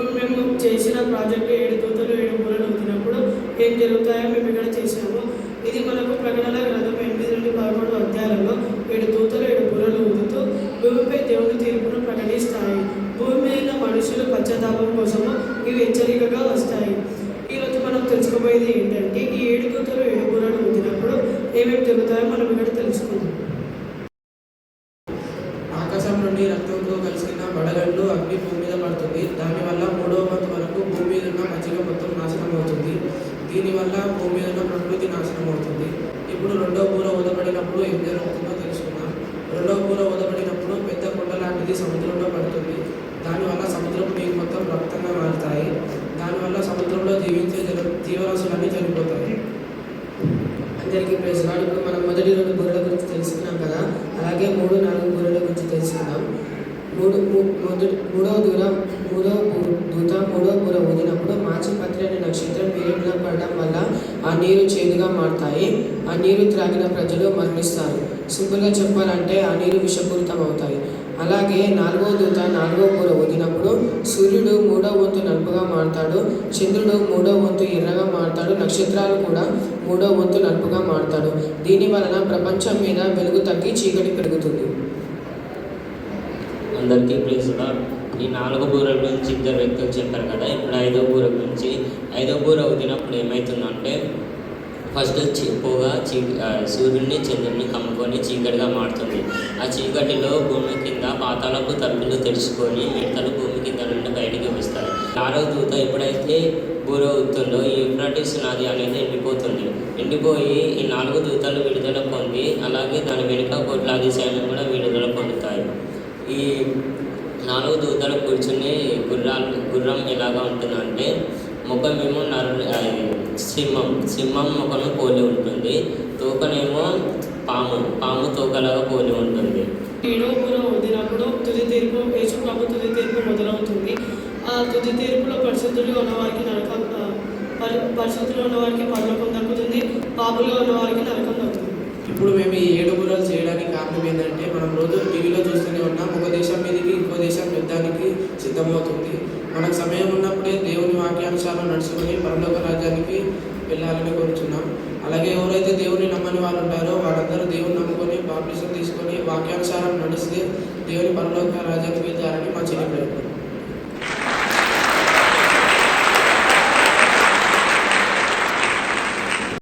ఇప్పుడు మేము చేసిన ప్రాజెక్టు 7 దూతలు 7 బూరలు ఊదినప్పుడు ఏం జరుగుతాయో మేము ఇక్కడ చేసాము. ఇది మనకు ప్రకటన గ్రంథం 8 నుండి 11 అధ్యాయాలలో 7 దూతలు 7 బూరలు ఊదుతూ భూమిపై దేవుని తీర్పును ప్రకటిస్తాయి. భూమి మీద మనుషులు పశ్చాత్తాపం కోసము ఇవి హెచ్చరికగా వస్తాయి. ఈరోజు మనం తెలుసుకోబోయేది ఏంటంటే ఈ 7 దూతలు 7 బూరలు ఊదినప్పుడు ఏమేమి జరుగుతాయో మనం ఇక్కడ తెలుసుకుందాం. ఆకాశం నుండి రక్తంతో కలిసిన వడగండ్లు అగ్ని భూమి మీద పడుతుంది. దానివల్ల 3వ వంతు వరకు భూమి మీద ఉన్న మజ్జిగ మొత్తం నాశనం అవుతుంది. దీనివల్ల భూమి మీద ఉన్న ప్రకృతి నాశనం అవుతుంది. ఇప్పుడు 2వ బూర ఊదబడినప్పుడు ఏం జరుగుతుందో తెలుసుకున్నాం. 2వ బూర ఊదబడినప్పుడు పెద్ద కొండ లాంటిది సముద్రంలో పడుతుంది. దానివల్ల సముద్రపు నీరు మొత్తం రక్తంగా మారుతాయి. దానివల్ల సముద్రంలో జీవించే జీవరాశులన్నీ చనిపోతాయి. అందరికీ ప్రైజ్ లార్డ్. ఇప్పుడు మనం మొదటి 2 బూరల గురించి తెలుసుకున్నాం కదా, అలాగే 3, 4 బూరల గురించి తెలుసుకున్నాం. మూడవ దూత 3వ బూర ఊదినప్పుడు మాచిపత్రి అనే నక్షత్రం నీరు మీద పడడం వల్ల ఆ నీరు చేదుగా మారుతాయి. ఆ నీరు త్రాగిన ప్రజలు మరణిస్తారు. సింపుల్గా చెప్పాలంటే ఆ నీరు విషపూరితం అవుతాయి. అలాగే 4వ దూత 4వ బూర ఊదినప్పుడు సూర్యుడు 3వ వంతు నలుపుగా మారుతాడు. చంద్రుడు 3వ వంతు ఎర్రగా మారుతాడు. నక్షత్రాలు కూడా 3వ వంతు నలుపుగా మారుతాడు. దీని వలన ప్రపంచం మీద వెలుగు తగ్గి చీకటి పెరుగుతుంది. అందరికీ ప్రైజ్ లార్డ్. ఈ 4 బూరల గురించి 2 వ్యక్తులు చెప్పారు కదా. ఇప్పుడు 5వ బూర గురించి. 5వ బూర ఊదినప్పుడు ఏమవుతుందంటే ఫస్ట్ పొగ సూర్యుడిని చంద్రుడిని కమ్ముకొని చీకటిగా మారుతుంది. ఆ చీకటిలో భూమి కింద పాతాళపు తలుపులు తెరుచుకొని మిడతలు భూమి కింద నుండి బయటికి వస్తాయి. 6వ దూత ఎప్పుడైతే బూర ఊదుతుందో ఈ యూఫ్రటీస్ నది అనేది ఎండిపోయి ఈ 4 దూతలు విడుదల పొంది అలాగే దాని వెనుక కోట్లాది సైన్యం కూడా విడుదల పొందుతాయి. ఈ 4 దూతలు కూర్చుని గుర్రం ఎలాగా ఉంటుందంటే ముఖమేమో సింహం ముఖము పోలి ఉంటుంది. తోకనేమో పాము తోకలాగా పోలి ఉంటుంది. 7వ బూర ఊదినప్పుడు తుది తీర్పు, యేసు ప్రభు తుది తీర్పు మొదలవుతుంది. ఆ తుది తీర్పులో పరిశుద్ధులుగా ఉన్నవారికి పరలోకం దక్కుతుంది. పాపులుగా ఉన్నవారికి నరకం దక్కుతుంది. ఇప్పుడు మేము ఈ 7 బూరలు చేయడానికి కారణం ఏంటంటే మనం రోజు టీవీలో చూస్తూనే ఉన్నాం. ఒక దేశం మీదకి ఇంకో దేశం యుద్ధానికి సిద్ధమవుతుంది. మనకు సమయం ఉన్నప్పుడే దేవుని వాక్యానుసారం నడుచుకొని పరలోక రాజ్యానికి వెళ్ళాలని కోరుచున్నాం. అలాగే ఎవరైతే దేవుని నమ్మని వాళ్ళు ఉంటారో వాళ్ళందరూ దేవుని నమ్ముకొని బాప్టిజం తీసుకొని వాక్యానుసారం నడిస్తే దేవుని పరలోక రాజ్యానికి వెళ్తారని మా చిన్న ప్రయత్నం.